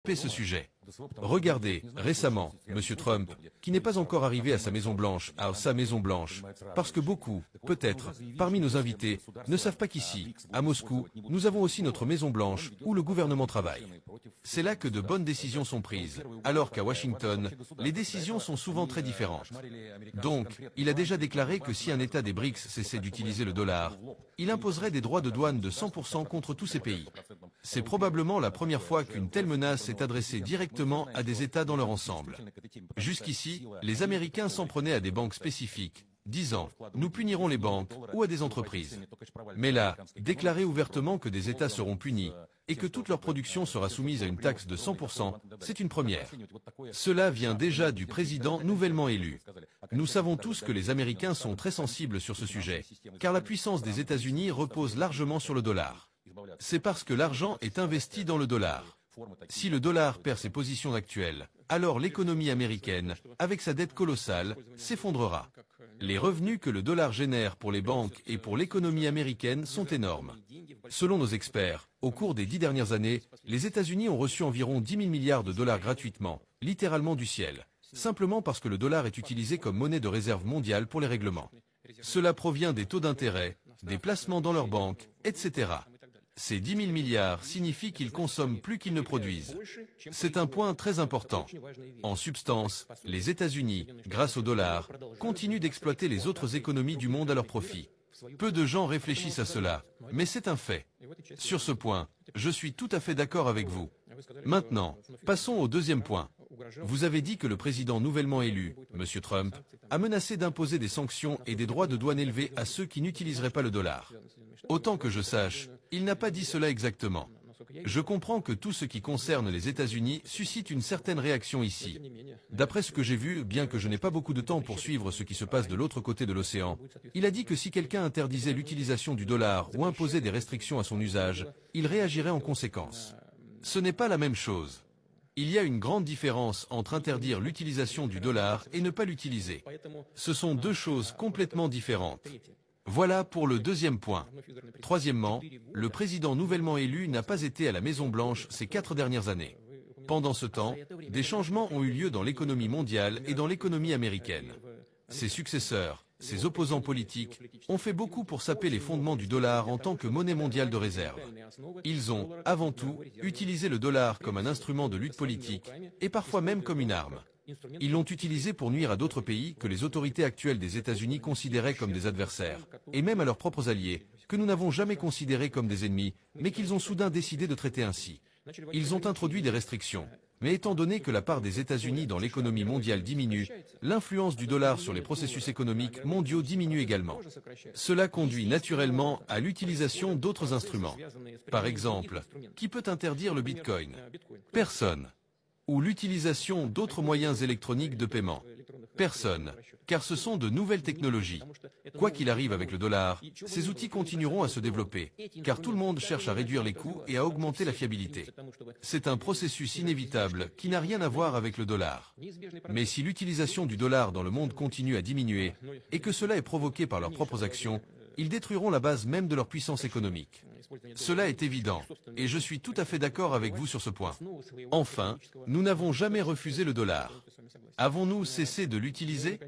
développer ce sujet. Regardez, récemment, M. Trump, qui n'est pas encore arrivé à sa Maison-Blanche, parce que beaucoup, peut-être, parmi nos invités, ne savent pas qu'ici, à Moscou, nous avons aussi notre Maison-Blanche, où le gouvernement travaille. C'est là que de bonnes décisions sont prises, alors qu'à Washington, les décisions sont souvent très différentes. Donc, il a déjà déclaré que si un État des BRICS cessait d'utiliser le dollar, il imposerait des droits de douane de 100% contre tous ces pays. C'est probablement la première fois qu'une telle menace est adressée directement à des États dans leur ensemble. Jusqu'ici, les Américains s'en prenaient à des banques spécifiques, disant « nous punirons les banques » ou à des entreprises. Mais là, déclarer ouvertement que des États seront punis et que toute leur production sera soumise à une taxe de 100%, c'est une première. Cela vient déjà du président nouvellement élu. Nous savons tous que les Américains sont très sensibles sur ce sujet, car la puissance des États-Unis repose largement sur le dollar. C'est parce que l'argent est investi dans le dollar. Si le dollar perd ses positions actuelles, alors l'économie américaine, avec sa dette colossale, s'effondrera. Les revenus que le dollar génère pour les banques et pour l'économie américaine sont énormes. Selon nos experts, au cours des 10 dernières années, les États-Unis ont reçu environ 10 000 milliards de dollars gratuitement, littéralement du ciel, simplement parce que le dollar est utilisé comme monnaie de réserve mondiale pour les règlements. Cela provient des taux d'intérêt, des placements dans leurs banques, etc. Ces 10 000 milliards signifient qu'ils consomment plus qu'ils ne produisent. C'est un point très important. En substance, les États-Unis, grâce au dollar, continuent d'exploiter les autres économies du monde à leur profit. Peu de gens réfléchissent à cela, mais c'est un fait. Sur ce point, je suis tout à fait d'accord avec vous. Maintenant, passons au deuxième point. Vous avez dit que le président nouvellement élu, M. Trump, a menacé d'imposer des sanctions et des droits de douane élevés à ceux qui n'utiliseraient pas le dollar. Autant que je sache, il n'a pas dit cela exactement. Je comprends que tout ce qui concerne les États-Unis suscite une certaine réaction ici. D'après ce que j'ai vu, bien que je n'ai pas beaucoup de temps pour suivre ce qui se passe de l'autre côté de l'océan, il a dit que si quelqu'un interdisait l'utilisation du dollar ou imposait des restrictions à son usage, il réagirait en conséquence. Ce n'est pas la même chose. Il y a une grande différence entre interdire l'utilisation du dollar et ne pas l'utiliser. Ce sont deux choses complètement différentes. Voilà pour le deuxième point. Troisièmement, le président nouvellement élu n'a pas été à la Maison-Blanche ces 4 dernières années. Pendant ce temps, des changements ont eu lieu dans l'économie mondiale et dans l'économie américaine. Ses successeurs, ses opposants politiques, ont fait beaucoup pour saper les fondements du dollar en tant que monnaie mondiale de réserve. Ils ont, avant tout, utilisé le dollar comme un instrument de lutte politique, et parfois même comme une arme. Ils l'ont utilisé pour nuire à d'autres pays que les autorités actuelles des États-Unis considéraient comme des adversaires, et même à leurs propres alliés, que nous n'avons jamais considérés comme des ennemis, mais qu'ils ont soudain décidé de traiter ainsi. Ils ont introduit des restrictions. Mais étant donné que la part des États-Unis dans l'économie mondiale diminue, l'influence du dollar sur les processus économiques mondiaux diminue également. Cela conduit naturellement à l'utilisation d'autres instruments. Par exemple, qui peut interdire le Bitcoin? Personne. Ou l'utilisation d'autres moyens électroniques de paiement? Personne, car ce sont de nouvelles technologies. Quoi qu'il arrive avec le dollar, ces outils continueront à se développer, car tout le monde cherche à réduire les coûts et à augmenter la fiabilité. C'est un processus inévitable qui n'a rien à voir avec le dollar. Mais si l'utilisation du dollar dans le monde continue à diminuer, et que cela est provoqué par leurs propres actions, ils détruiront la base même de leur puissance économique. Cela est évident, et je suis tout à fait d'accord avec vous sur ce point. Enfin, nous n'avons jamais refusé le dollar. Avons-nous cessé de l'utiliser?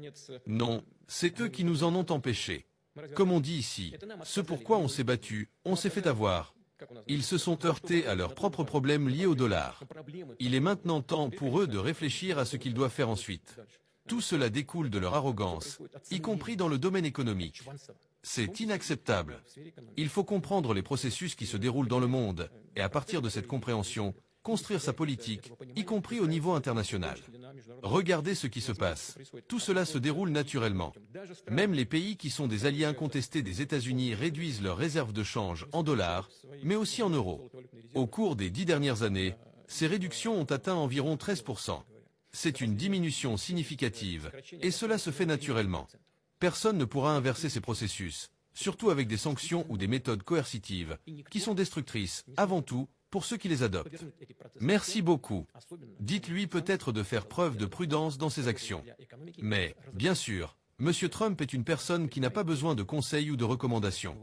Non, c'est eux qui nous en ont empêchés. Comme on dit ici, ce pourquoi on s'est battu, on s'est fait avoir. Ils se sont heurtés à leurs propres problèmes liés au dollar. Il est maintenant temps pour eux de réfléchir à ce qu'ils doivent faire ensuite. Tout cela découle de leur arrogance, y compris dans le domaine économique. C'est inacceptable. Il faut comprendre les processus qui se déroulent dans le monde, et à partir de cette compréhension, construire sa politique, y compris au niveau international. Regardez ce qui se passe. Tout cela se déroule naturellement. Même les pays qui sont des alliés incontestés des États-Unis réduisent leurs réserves de change en dollars, mais aussi en euros. Au cours des 10 dernières années, ces réductions ont atteint environ 13%. C'est une diminution significative, et cela se fait naturellement. Personne ne pourra inverser ces processus, surtout avec des sanctions ou des méthodes coercitives, qui sont destructrices, avant tout, pour ceux qui les adoptent. Merci beaucoup. Dites-lui peut-être de faire preuve de prudence dans ses actions. Mais, bien sûr, M. Trump est une personne qui n'a pas besoin de conseils ou de recommandations.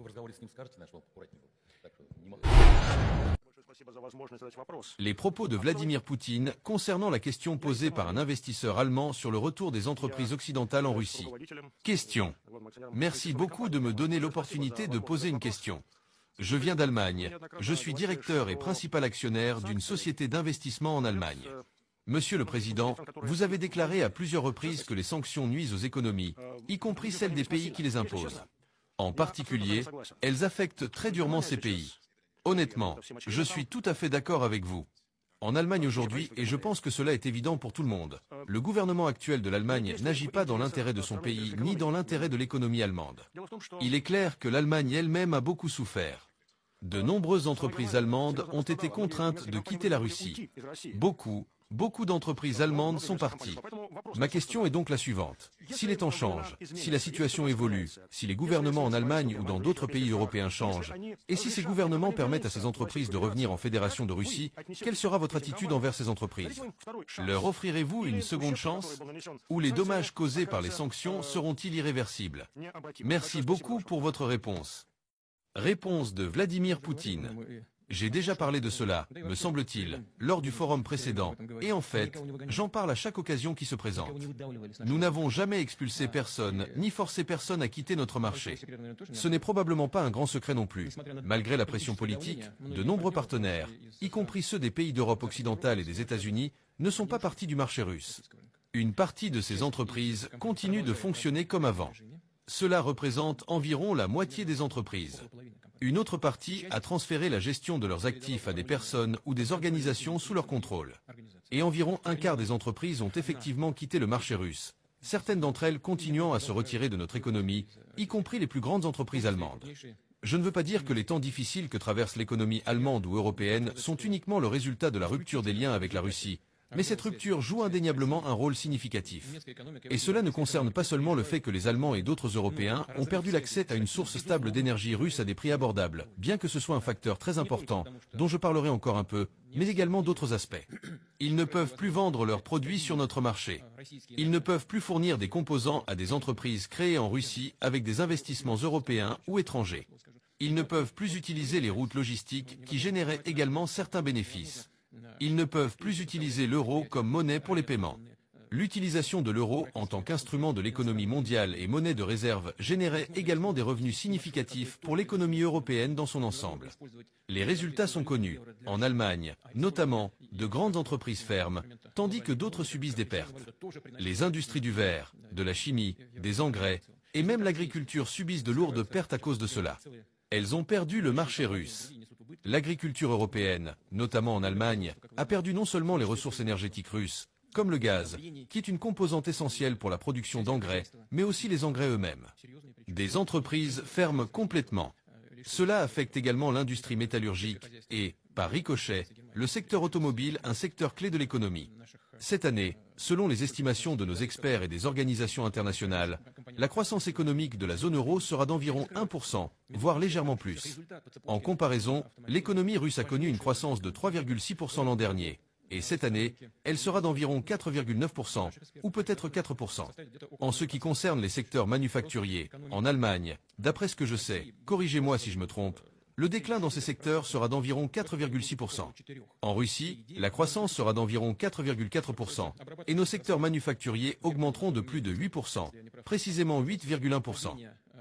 Les propos de Vladimir Poutine concernant la question posée par un investisseur allemand sur le retour des entreprises occidentales en Russie. Question. Merci beaucoup de me donner l'opportunité de poser une question. Je viens d'Allemagne. Je suis directeur et principal actionnaire d'une société d'investissement en Allemagne. Monsieur le Président, vous avez déclaré à plusieurs reprises que les sanctions nuisent aux économies, y compris celles des pays qui les imposent. En particulier, elles affectent très durement ces pays. Honnêtement, je suis tout à fait d'accord avec vous. En Allemagne aujourd'hui, et je pense que cela est évident pour tout le monde, le gouvernement actuel de l'Allemagne n'agit pas dans l'intérêt de son pays ni dans l'intérêt de l'économie allemande. Il est clair que l'Allemagne elle-même a beaucoup souffert. De nombreuses entreprises allemandes ont été contraintes de quitter la Russie. Beaucoup d'entreprises allemandes sont parties. Ma question est donc la suivante. Si les temps changent, si la situation évolue, si les gouvernements en Allemagne ou dans d'autres pays européens changent, et si ces gouvernements permettent à ces entreprises de revenir en Fédération de Russie, quelle sera votre attitude envers ces entreprises? Leur offrirez-vous une seconde chance? Ou les dommages causés par les sanctions seront-ils irréversibles? Merci beaucoup pour votre réponse. Réponse de Vladimir Poutine. J'ai déjà parlé de cela, me semble-t-il, lors du forum précédent, et en fait, j'en parle à chaque occasion qui se présente. Nous n'avons jamais expulsé personne, ni forcé personne à quitter notre marché. Ce n'est probablement pas un grand secret non plus. Malgré la pression politique, de nombreux partenaires, y compris ceux des pays d'Europe occidentale et des États-Unis, ne sont pas partis du marché russe. Une partie de ces entreprises continue de fonctionner comme avant. Cela représente environ la moitié des entreprises. Une autre partie a transféré la gestion de leurs actifs à des personnes ou des organisations sous leur contrôle. Et environ un quart des entreprises ont effectivement quitté le marché russe, certaines d'entre elles continuant à se retirer de notre économie, y compris les plus grandes entreprises allemandes. Je ne veux pas dire que les temps difficiles que traverse l'économie allemande ou européenne sont uniquement le résultat de la rupture des liens avec la Russie, mais cette rupture joue indéniablement un rôle significatif. Et cela ne concerne pas seulement le fait que les Allemands et d'autres Européens ont perdu l'accès à une source stable d'énergie russe à des prix abordables, bien que ce soit un facteur très important, dont je parlerai encore un peu, mais également d'autres aspects. Ils ne peuvent plus vendre leurs produits sur notre marché. Ils ne peuvent plus fournir des composants à des entreprises créées en Russie avec des investissements européens ou étrangers. Ils ne peuvent plus utiliser les routes logistiques qui généraient également certains bénéfices. Ils ne peuvent plus utiliser l'euro comme monnaie pour les paiements. L'utilisation de l'euro en tant qu'instrument de l'économie mondiale et monnaie de réserve générait également des revenus significatifs pour l'économie européenne dans son ensemble. Les résultats sont connus. En Allemagne, notamment, de grandes entreprises ferment, tandis que d'autres subissent des pertes. Les industries du verre, de la chimie, des engrais et même l'agriculture subissent de lourdes pertes à cause de cela. Elles ont perdu le marché russe. L'agriculture européenne, notamment en Allemagne, a perdu non seulement les ressources énergétiques russes, comme le gaz, qui est une composante essentielle pour la production d'engrais, mais aussi les engrais eux-mêmes. Des entreprises ferment complètement. Cela affecte également l'industrie métallurgique et, par ricochet, le secteur automobile, un secteur clé de l'économie. Cette année, selon les estimations de nos experts et des organisations internationales, la croissance économique de la zone euro sera d'environ 1%, voire légèrement plus. En comparaison, l'économie russe a connu une croissance de 3,6% l'an dernier, et cette année, elle sera d'environ 4,9%, ou peut-être 4%. En ce qui concerne les secteurs manufacturiers, en Allemagne, d'après ce que je sais, corrigez-moi si je me trompe, le déclin dans ces secteurs sera d'environ 4,6%. En Russie, la croissance sera d'environ 4,4%, et nos secteurs manufacturiers augmenteront de plus de 8%, précisément 8,1%.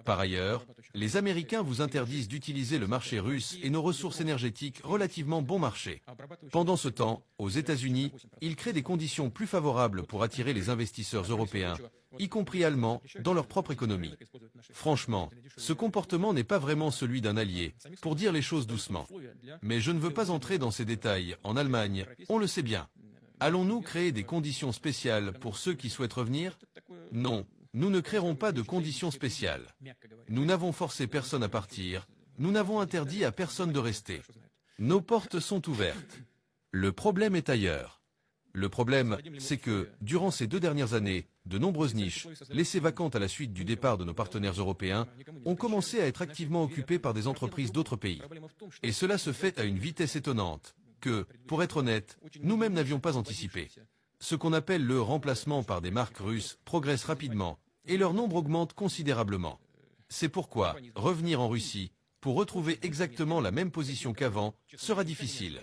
Par ailleurs, les Américains vous interdisent d'utiliser le marché russe et nos ressources énergétiques relativement bon marché. Pendant ce temps, aux États-Unis, ils créent des conditions plus favorables pour attirer les investisseurs européens, y compris allemands, dans leur propre économie. Franchement, ce comportement n'est pas vraiment celui d'un allié, pour dire les choses doucement. Mais je ne veux pas entrer dans ces détails. En Allemagne, on le sait bien. Allons-nous créer des conditions spéciales pour ceux qui souhaitent revenir? Non. Nous ne créerons pas de conditions spéciales. Nous n'avons forcé personne à partir, nous n'avons interdit à personne de rester. Nos portes sont ouvertes. Le problème est ailleurs. Le problème, c'est que, durant ces 2 dernières années, de nombreuses niches, laissées vacantes à la suite du départ de nos partenaires européens, ont commencé à être activement occupées par des entreprises d'autres pays. Et cela se fait à une vitesse étonnante, que, pour être honnête, nous-mêmes n'avions pas anticipé. Ce qu'on appelle le remplacement par des marques russes progresse rapidement, et leur nombre augmente considérablement. C'est pourquoi, revenir en Russie, pour retrouver exactement la même position qu'avant, sera difficile.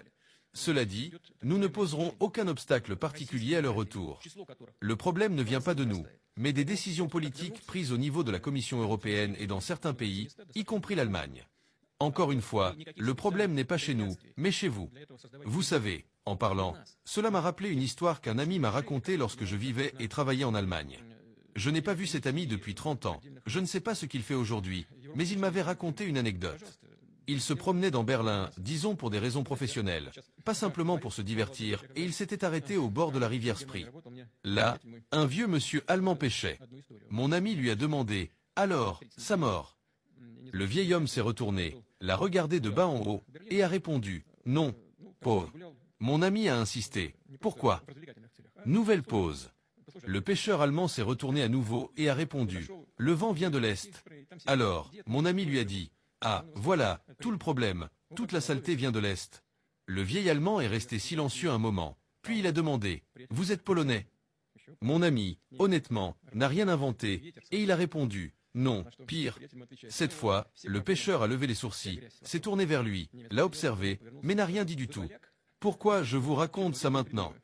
Cela dit, nous ne poserons aucun obstacle particulier à leur retour. Le problème ne vient pas de nous, mais des décisions politiques prises au niveau de la Commission européenne et dans certains pays, y compris l'Allemagne. Encore une fois, le problème n'est pas chez nous, mais chez vous. Vous savez, en parlant, cela m'a rappelé une histoire qu'un ami m'a racontée lorsque je vivais et travaillais en Allemagne. Je n'ai pas vu cet ami depuis 30 ans, je ne sais pas ce qu'il fait aujourd'hui, mais il m'avait raconté une anecdote. Il se promenait dans Berlin, disons pour des raisons professionnelles, pas simplement pour se divertir, et il s'était arrêté au bord de la rivière Spree. Là, un vieux monsieur allemand pêchait. Mon ami lui a demandé « Alors, sa mort ?» Le vieil homme s'est retourné, l'a regardé de bas en haut, et a répondu « Non, pauvre ». Mon ami a insisté « Pourquoi ?» Nouvelle pause. Le pêcheur allemand s'est retourné à nouveau et a répondu « Le vent vient de l'Est ». Alors, mon ami lui a dit « Ah, voilà, tout le problème, toute la saleté vient de l'Est ». Le vieil Allemand est resté silencieux un moment, puis il a demandé « Vous êtes polonais ?» Mon ami, honnêtement, n'a rien inventé, et il a répondu « Non, pire ». Cette fois, le pêcheur a levé les sourcils, s'est tourné vers lui, l'a observé, mais n'a rien dit du tout. Pourquoi je vous raconte ça maintenant?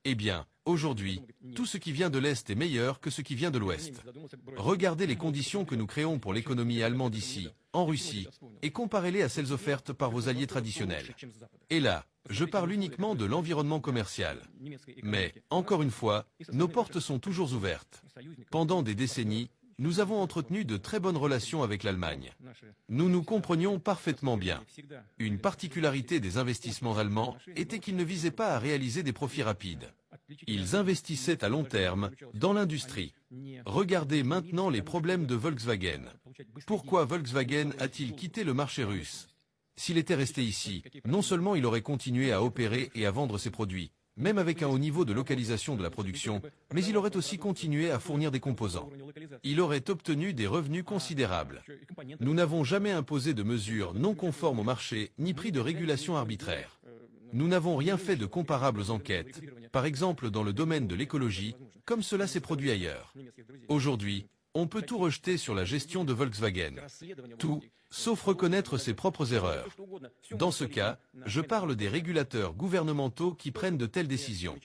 Eh bien, aujourd'hui, tout ce qui vient de l'Est est meilleur que ce qui vient de l'Ouest. Regardez les conditions que nous créons pour l'économie allemande ici, en Russie, et comparez-les à celles offertes par vos alliés traditionnels. Et là, je parle uniquement de l'environnement commercial. Mais, encore une fois, nos portes sont toujours ouvertes. Pendant des décennies, nous avons entretenu de très bonnes relations avec l'Allemagne. Nous nous comprenions parfaitement bien. Une particularité des investissements allemands était qu'ils ne visaient pas à réaliser des profits rapides. Ils investissaient à long terme dans l'industrie. Regardez maintenant les problèmes de Volkswagen. Pourquoi Volkswagen a-t-il quitté le marché russe? S'il était resté ici, non seulement il aurait continué à opérer et à vendre ses produits, même avec un haut niveau de localisation de la production, mais il aurait aussi continué à fournir des composants. Il aurait obtenu des revenus considérables. Nous n'avons jamais imposé de mesures non conformes au marché, ni pris de régulation arbitraire. Nous n'avons rien fait de comparable aux enquêtes, par exemple dans le domaine de l'écologie, comme cela s'est produit ailleurs. Aujourd'hui, on peut tout rejeter sur la gestion de Volkswagen. Tout, sauf reconnaître ses propres erreurs. Dans ce cas, je parle des régulateurs gouvernementaux qui prennent de telles décisions.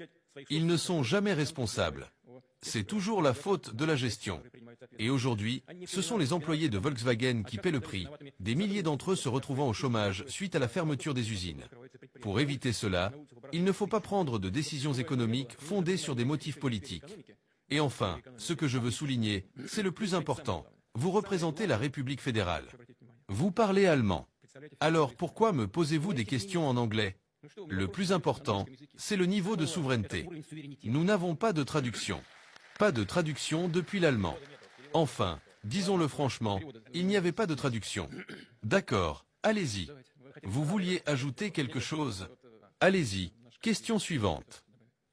Ils ne sont jamais responsables. C'est toujours la faute de la gestion. Et aujourd'hui, ce sont les employés de Volkswagen qui paient le prix, des milliers d'entre eux se retrouvant au chômage suite à la fermeture des usines. Pour éviter cela, il ne faut pas prendre de décisions économiques fondées sur des motifs politiques. Et enfin, ce que je veux souligner, c'est le plus important. Vous représentez la République fédérale. Vous parlez allemand. Alors pourquoi me posez-vous des questions en anglais? Le plus important, c'est le niveau de souveraineté. Nous n'avons pas de traduction. Pas de traduction depuis l'allemand. Enfin, disons-le franchement, il n'y avait pas de traduction. D'accord, allez-y. Vous vouliez ajouter quelque chose? Allez-y, question suivante.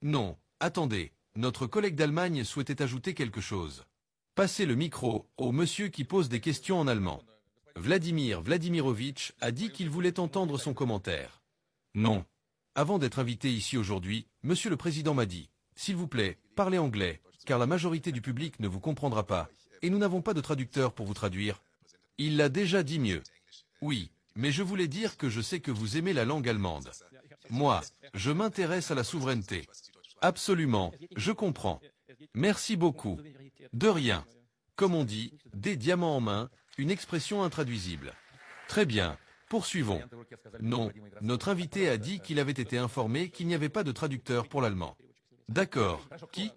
Non, attendez, notre collègue d'Allemagne souhaitait ajouter quelque chose. Passez le micro au monsieur qui pose des questions en allemand. Vladimir Vladimirovitch a dit qu'il voulait entendre son commentaire. Non. Avant d'être invité ici aujourd'hui, monsieur le président m'a dit, s'il vous plaît, parlez anglais, car la majorité du public ne vous comprendra pas, et nous n'avons pas de traducteur pour vous traduire. Il l'a déjà dit mieux. Oui, mais je voulais dire que je sais que vous aimez la langue allemande. Moi, je m'intéresse à la souveraineté. Absolument, je comprends. Merci beaucoup. De rien. Comme on dit, des diamants en main, une expression intraduisible. Très bien, poursuivons. Non, notre invité a dit qu'il avait été informé qu'il n'y avait pas de traducteur pour l'allemand. D'accord, qui?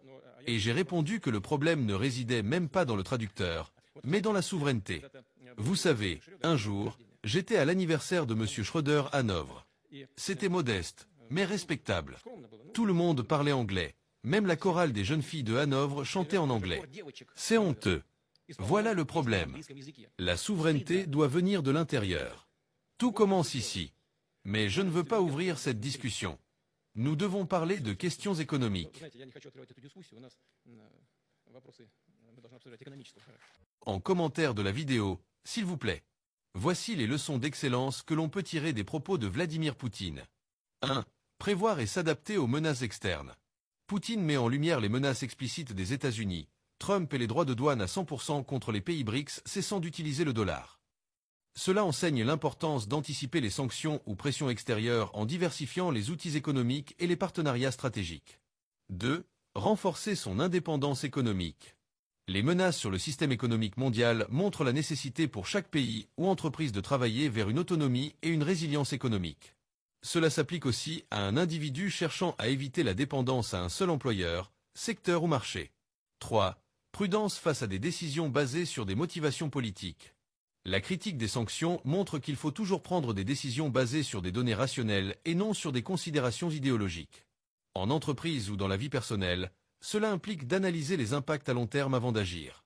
Et j'ai répondu que le problème ne résidait même pas dans le traducteur, mais dans la souveraineté. Vous savez, un jour, j'étais à l'anniversaire de M. Schröder à Hanovre. C'était modeste, mais respectable. Tout le monde parlait anglais. Même la chorale des jeunes filles de Hanovre chantait en anglais. C'est honteux. Voilà le problème. La souveraineté doit venir de l'intérieur. Tout commence ici. Mais je ne veux pas ouvrir cette discussion. Nous devons parler de questions économiques. En commentaire de la vidéo, s'il vous plaît. Voici les leçons d'excellence que l'on peut tirer des propos de Vladimir Poutine. 1. Prévoir et s'adapter aux menaces externes. Poutine met en lumière les menaces explicites des États-Unis. Trump et les droits de douane à 100% contre les pays BRICS cessant d'utiliser le dollar. Cela enseigne l'importance d'anticiper les sanctions ou pressions extérieures en diversifiant les outils économiques et les partenariats stratégiques. 2. Renforcer son indépendance économique. Les menaces sur le système économique mondial montrent la nécessité pour chaque pays ou entreprise de travailler vers une autonomie et une résilience économique. Cela s'applique aussi à un individu cherchant à éviter la dépendance à un seul employeur, secteur ou marché. 3. Prudence face à des décisions basées sur des motivations politiques. La critique des sanctions montre qu'il faut toujours prendre des décisions basées sur des données rationnelles et non sur des considérations idéologiques. En entreprise ou dans la vie personnelle, cela implique d'analyser les impacts à long terme avant d'agir.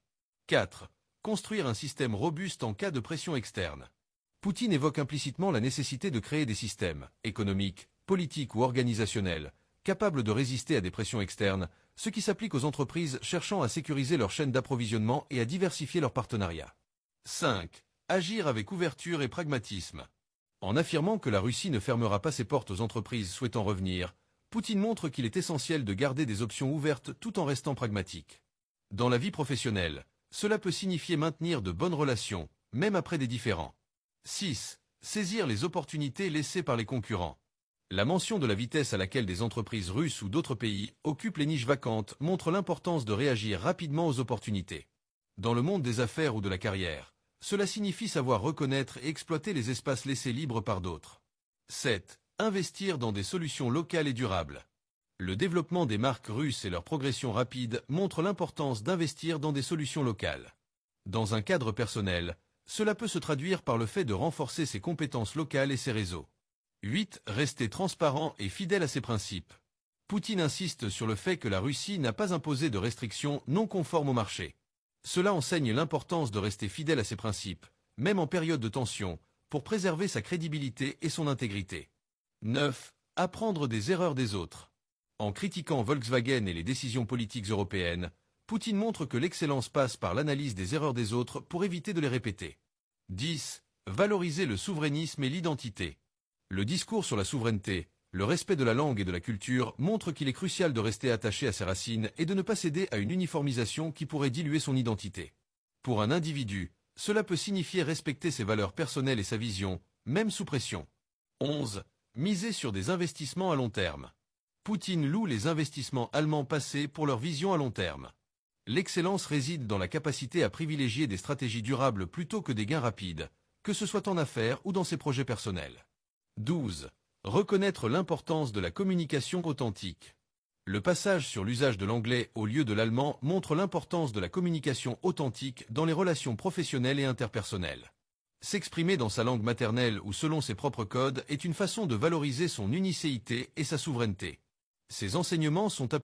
4. Construire un système robuste en cas de pression externe. Poutine évoque implicitement la nécessité de créer des systèmes, économiques, politiques ou organisationnels, capables de résister à des pressions externes, ce qui s'applique aux entreprises cherchant à sécuriser leur chaîne d'approvisionnement et à diversifier leurs partenariats. 5. Agir avec ouverture et pragmatisme. En affirmant que la Russie ne fermera pas ses portes aux entreprises souhaitant revenir, Poutine montre qu'il est essentiel de garder des options ouvertes tout en restant pragmatique. Dans la vie professionnelle, cela peut signifier maintenir de bonnes relations, même après des différends. 6. Saisir les opportunités laissées par les concurrents. La mention de la vitesse à laquelle des entreprises russes ou d'autres pays occupent les niches vacantes montre l'importance de réagir rapidement aux opportunités. Dans le monde des affaires ou de la carrière, cela signifie savoir reconnaître et exploiter les espaces laissés libres par d'autres. 7. Investir dans des solutions locales et durables. Le développement des marques russes et leur progression rapide montrent l'importance d'investir dans des solutions locales. Dans un cadre personnel, cela peut se traduire par le fait de renforcer ses compétences locales et ses réseaux. 8. Rester transparent et fidèle à ses principes. Poutine insiste sur le fait que la Russie n'a pas imposé de restrictions non conformes au marché. Cela enseigne l'importance de rester fidèle à ses principes, même en période de tension, pour préserver sa crédibilité et son intégrité. 9. Apprendre des erreurs des autres. En critiquant Volkswagen et les décisions politiques européennes, Poutine montre que l'excellence passe par l'analyse des erreurs des autres pour éviter de les répéter. 10. Valoriser le souverainisme et l'identité. Le discours sur la souveraineté, le respect de la langue et de la culture montre qu'il est crucial de rester attaché à ses racines et de ne pas céder à une uniformisation qui pourrait diluer son identité. Pour un individu, cela peut signifier respecter ses valeurs personnelles et sa vision, même sous pression. 11. Miser sur des investissements à long terme. Poutine loue les investissements allemands passés pour leur vision à long terme. L'excellence réside dans la capacité à privilégier des stratégies durables plutôt que des gains rapides, que ce soit en affaires ou dans ses projets personnels. 12. Reconnaître l'importance de la communication authentique. Le passage sur l'usage de l'anglais au lieu de l'allemand montre l'importance de la communication authentique dans les relations professionnelles et interpersonnelles. S'exprimer dans sa langue maternelle ou selon ses propres codes est une façon de valoriser son unicéité et sa souveraineté. Ces enseignements sont